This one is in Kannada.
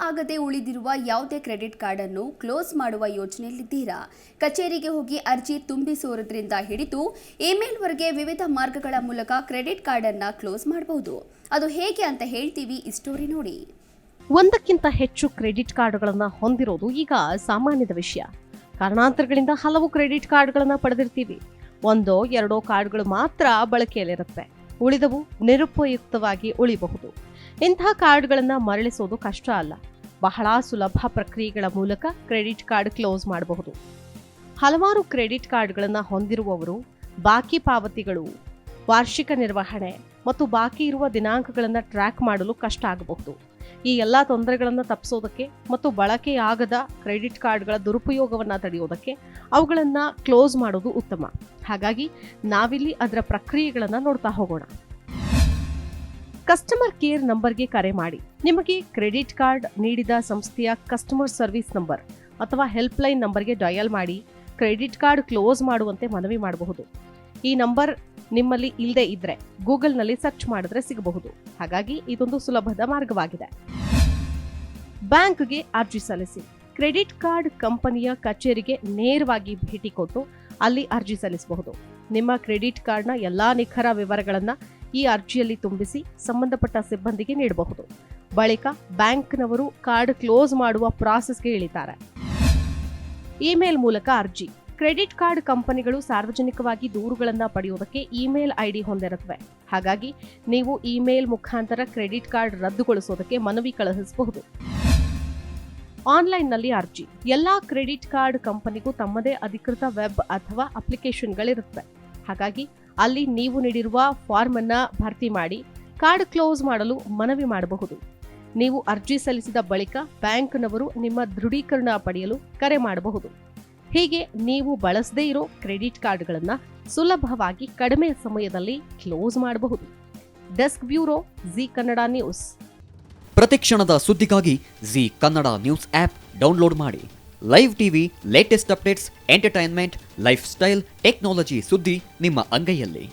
ಆಗದೆ ಉಳಿದಿರುವ ಯಾವುದೇ ಕ್ರೆಡಿಟ್ ಕಾರ್ಡ್ ಅನ್ನು ಕ್ಲೋಸ್ ಮಾಡುವ ಯೋಚನೆಯಲ್ಲಿದ್ದೀರಾ? ಕಚೇರಿಗೆ ಹೋಗಿ ಅರ್ಜಿ ತುಂಬಿಸುವುದರಿಂದ ಹಿಡಿದು ಇಮೇಲ್ ವರೆಗೆ ವಿವಿಧ ಮಾರ್ಗಗಳ ಮೂಲಕ ಕ್ರೆಡಿಟ್ ಕಾರ್ಡ್ ಅನ್ನು ಕ್ಲೋಸ್ ಮಾಡಬಹುದು. ಅದು ಹೇಗೆ ಅಂತ ಹೇಳ್ತೀವಿ, ಈ ಸ್ಟೋರಿ ನೋಡಿ. ಒಂದಕ್ಕಿಂತ ಹೆಚ್ಚು ಕ್ರೆಡಿಟ್ ಕಾರ್ಡ್ಗಳನ್ನು ಹೊಂದಿರೋದು ಈಗ ಸಾಮಾನ್ಯದ ವಿಷಯ. ಕಾರಣಾಂತರಗಳಿಂದ ಹಲವು ಕ್ರೆಡಿಟ್ ಕಾರ್ಡ್ಗಳನ್ನು ಪಡೆದಿರ್ತೀವಿ. ಒಂದೋ ಎರಡೋ ಕಾರ್ಡ್ಗಳು ಮಾತ್ರ ಬಳಕೆಯಲ್ಲಿರುತ್ತೆ, ಉಳಿದವು ನಿರುಪಯುಕ್ತವಾಗಿ ಉಳಿಬಹುದು. ಇಂತಹ ಕಾರ್ಡ್ಗಳನ್ನು ಮರಳಿಸೋದು ಕಷ್ಟ ಅಲ್ಲ. ಬಹಳ ಸುಲಭ ಪ್ರಕ್ರಿಯೆಗಳ ಮೂಲಕ ಕ್ರೆಡಿಟ್ ಕಾರ್ಡ್ ಕ್ಲೋಸ್ ಮಾಡಬಹುದು. ಹಲವಾರು ಕ್ರೆಡಿಟ್ ಕಾರ್ಡ್ಗಳನ್ನು ಹೊಂದಿರುವವರು ಬಾಕಿ ಪಾವತಿಗಳು, ವಾರ್ಷಿಕ ನಿರ್ವಹಣೆ ಮತ್ತು ಬಾಕಿ ಇರುವ ದಿನಾಂಕಗಳನ್ನು ಟ್ರ್ಯಾಕ್ ಮಾಡಲು ಕಷ್ಟ ಆಗಬಹುದು. ಈ ಎಲ್ಲ ತೊಂದರೆಗಳನ್ನು ತಪ್ಪಿಸೋದಕ್ಕೆ ಮತ್ತು ಬಳಕೆಯಾಗದ ಕ್ರೆಡಿಟ್ ಕಾರ್ಡ್ಗಳ ದುರುಪಯೋಗವನ್ನು ತಡೆಯೋದಕ್ಕೆ ಅವುಗಳನ್ನು ಕ್ಲೋಸ್ ಮಾಡೋದು ಉತ್ತಮ. ಹಾಗಾಗಿ ನಾವಿಲ್ಲಿ ಅದರ ಪ್ರಕ್ರಿಯೆಗಳನ್ನು ನೋಡ್ತಾ ಹೋಗೋಣ. ಕಸ್ಟಮರ್ ಕೇರ್ ನಂಬರ್ಗೆ ಕರೆ ಮಾಡಿ. ನಿಮಗೆ ಕ್ರೆಡಿಟ್ ಕಾರ್ಡ್ ನೀಡಿದ ಸಂಸ್ಥೆಯ ಕಸ್ಟಮರ್ ಸರ್ವಿಸ್ ನಂಬರ್ ಅಥವಾ ಹೆಲ್ಪ್ಲೈನ್ ನಂಬರ್ಗೆ ಡಯಲ್ ಮಾಡಿ ಕ್ರೆಡಿಟ್ ಕಾರ್ಡ್ ಕ್ಲೋಸ್ ಮಾಡುವಂತೆ ಮನವಿ ಮಾಡಬಹುದು. ಈ ನಂಬರ್ ನಿಮ್ಮಲ್ಲಿ ಇಲ್ಲದೆ ಇದ್ರೆ ಗೂಗಲ್ನಲ್ಲಿ ಸರ್ಚ್ ಮಾಡಿದ್ರೆ ಸಿಗಬಹುದು. ಹಾಗಾಗಿ ಇದೊಂದು ಸುಲಭದ ಮಾರ್ಗವಾಗಿದೆ. ಬ್ಯಾಂಕ್ಗೆ ಅರ್ಜಿ ಸಲ್ಲಿಸಿ. ಕ್ರೆಡಿಟ್ ಕಾರ್ಡ್ ಕಂಪನಿಯ ಕಚೇರಿಗೆ ನೇರವಾಗಿ ಭೇಟಿ ಕೊಟ್ಟು ಅಲ್ಲಿ ಅರ್ಜಿ ಸಲ್ಲಿಸಬಹುದು. ನಿಮ್ಮ ಕ್ರೆಡಿಟ್ ಕಾರ್ಡ್ನ ಎಲ್ಲಾ ನಿಖರ ವಿವರಗಳನ್ನು ಈ ಅರ್ಜಿಯಲ್ಲಿ ತುಂಬಿಸಿ ಸಂಬಂಧಪಟ್ಟ ಸಿಬ್ಬಂದಿಗೆ ನೀಡಬಹುದು. ಬಳಿಕ ಬ್ಯಾಂಕ್ನವರು ಕಾರ್ಡ್ ಕ್ಲೋಸ್ ಮಾಡುವ ಪ್ರಾಸೆಸ್ಗೆ ಇಳಿತಾರೆ. ಇಮೇಲ್ ಮೂಲಕ ಅರ್ಜಿ. ಕ್ರೆಡಿಟ್ ಕಾರ್ಡ್ ಕಂಪನಿಗಳು ಸಾರ್ವಜನಿಕವಾಗಿ ದೂರುಗಳನ್ನು ಪಡೆಯುವುದಕ್ಕೆ ಇಮೇಲ್ ಐಡಿ ಹೊಂದಿರುತ್ತವೆ. ಹಾಗಾಗಿ ನೀವು ಇಮೇಲ್ ಮುಖಾಂತರ ಕ್ರೆಡಿಟ್ ಕಾರ್ಡ್ ರದ್ದುಗೊಳಿಸೋದಕ್ಕೆ ಮನವಿ ಕಳುಹಿಸಬಹುದು. ಆನ್ಲೈನ್ನಲ್ಲಿ ಅರ್ಜಿ. ಎಲ್ಲಾ ಕ್ರೆಡಿಟ್ ಕಾರ್ಡ್ ಕಂಪನಿಗೂ ತಮ್ಮದೇ ಅಧಿಕೃತ ವೆಬ್ ಅಥವಾ ಅಪ್ಲಿಕೇಶನ್ಗಳಿರುತ್ತವೆ. ಹಾಗಾಗಿ ಅಲ್ಲಿ ನೀವು ನೀಡಿರುವ ಫಾರ್ಮ್ ಅನ್ನ ಭರ್ತಿ ಮಾಡಿ ಕಾರ್ಡ್ ಕ್ಲೋಸ್ ಮಾಡಲು ಮನವಿ ಮಾಡಬಹುದು. ನೀವು ಅರ್ಜಿ ಸಲ್ಲಿಸಿದ ಬಳಿಕ ಬ್ಯಾಂಕ್ನವರು ನಿಮ್ಮ ದೃಢೀಕರಣ ಪಡೆಯಲು ಕರೆ ಮಾಡಬಹುದು. ಹೀಗೆ ನೀವು ಬಳಸದೇ ಇರೋ ಕ್ರೆಡಿಟ್ ಕಾರ್ಡ್ಗಳನ್ನು ಸುಲಭವಾಗಿ ಕಡಿಮೆ ಸಮಯದಲ್ಲಿ ಕ್ಲೋಸ್ ಮಾಡಬಹುದು. Desk bureau, Zee Kannada news. ಪ್ರತಿಕ್ಷಣದ ಸುದ್ದಿಗಾಗಿ Zee Kannada news app download ಮಾಡಿ. Live TV, latest updates, entertainment, lifestyle, technology ಸುದ್ದಿ ನಿಮ್ಮ ಅಂಗೈಯಲ್ಲಿ.